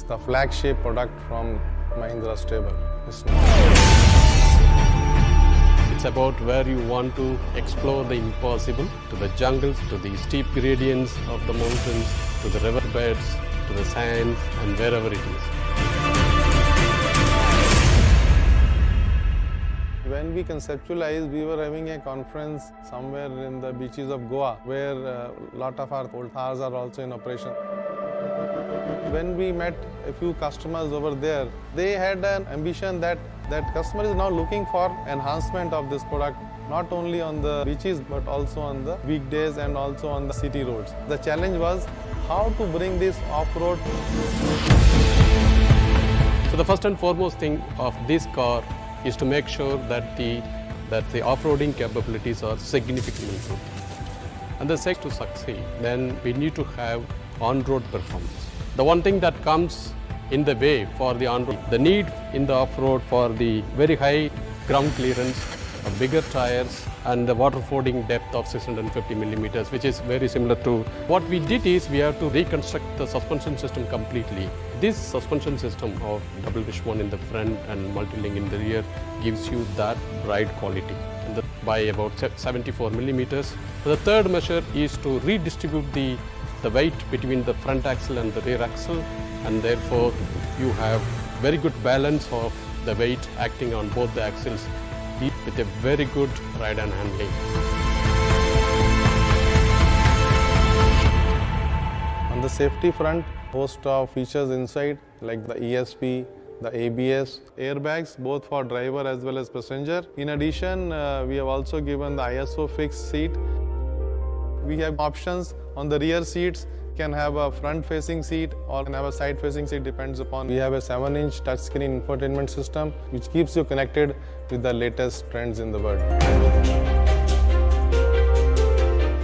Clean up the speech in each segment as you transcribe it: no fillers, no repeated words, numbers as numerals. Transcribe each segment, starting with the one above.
the flagship product from Mahindra Stable. It's about where you want to explore the impossible, to the jungles, to the steep gradients of the mountains, to the riverbeds, to the sands, and wherever it is. When we conceptualized, we were having a conference somewhere in the beaches of Goa, where a lot of our old cars are also in operation. When we met a few customers over there, they had an ambition that customer is now looking for enhancement of this product, not only on the beaches but also on the weekdays and also on the city roads. The challenge was how to bring this off-road. So the first and foremost thing of this car is to make sure that the off-roading capabilities are significantly improved. And the second, to succeed, then we need to have on-road performance. The one thing that comes in the way for the on-road, the need in the off-road for the very high ground clearance, bigger tires, and the water fording depth of 650 millimeters, which is very similar to what we did is we have to reconstruct the suspension system completely. This suspension system of double wishbone in the front and multi-link in the rear gives you that ride quality by about 74 millimeters. The third measure is to redistribute the weight between the front axle and the rear axle, and therefore you have very good balance of the weight acting on both the axles with a very good ride and handling. On the safety front, host of features inside like the ESP, the ABS, airbags both for driver as well as passenger. In addition, we have also given the ISO fixed seat. We have options on the rear seats. Can have a front-facing seat or can have a side-facing seat, depends upon. We have a 7-inch touchscreen infotainment system which keeps you connected with the latest trends in the world.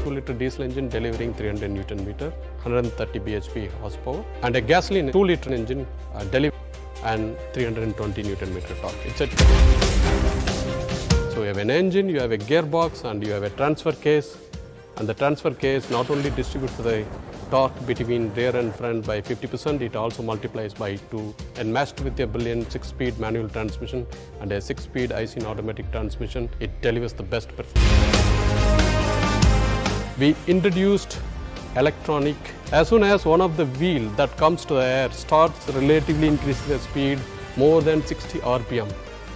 2-liter diesel engine delivering 300 Nm, 130 bhp horsepower, and a gasoline 2-liter engine delivering and 320 Nm torque. So you have an engine, you have a gearbox, and you have a transfer case. And the transfer case not only distributes the torque between rear and front by 50%, it also multiplies by 2. And matched with a brilliant 6-speed manual transmission and a 6-speed IC automatic transmission, it delivers the best performance. We introduced electronic. As soon as one of the wheel that comes to the air starts relatively increasing the speed more than 60 RPM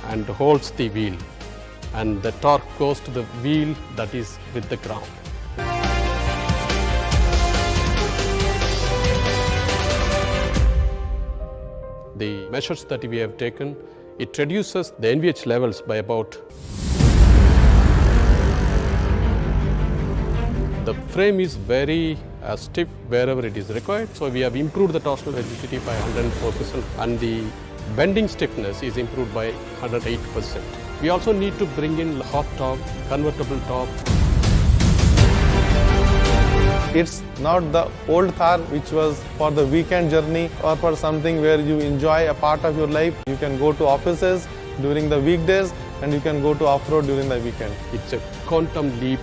and holds the wheel, and the torque goes to the wheel that is with the ground. The measures that we have taken, it reduces the NVH levels by about. The frame is very stiff wherever it is required, so we have improved the torsional rigidity by 104%, and the bending stiffness is improved by 108%. We also need to bring in hot top, convertible top. It's not the old Thar which was for the weekend journey or for something where you enjoy a part of your life. You can go to offices during the weekdays and you can go to off-road during the weekend. It's a quantum leap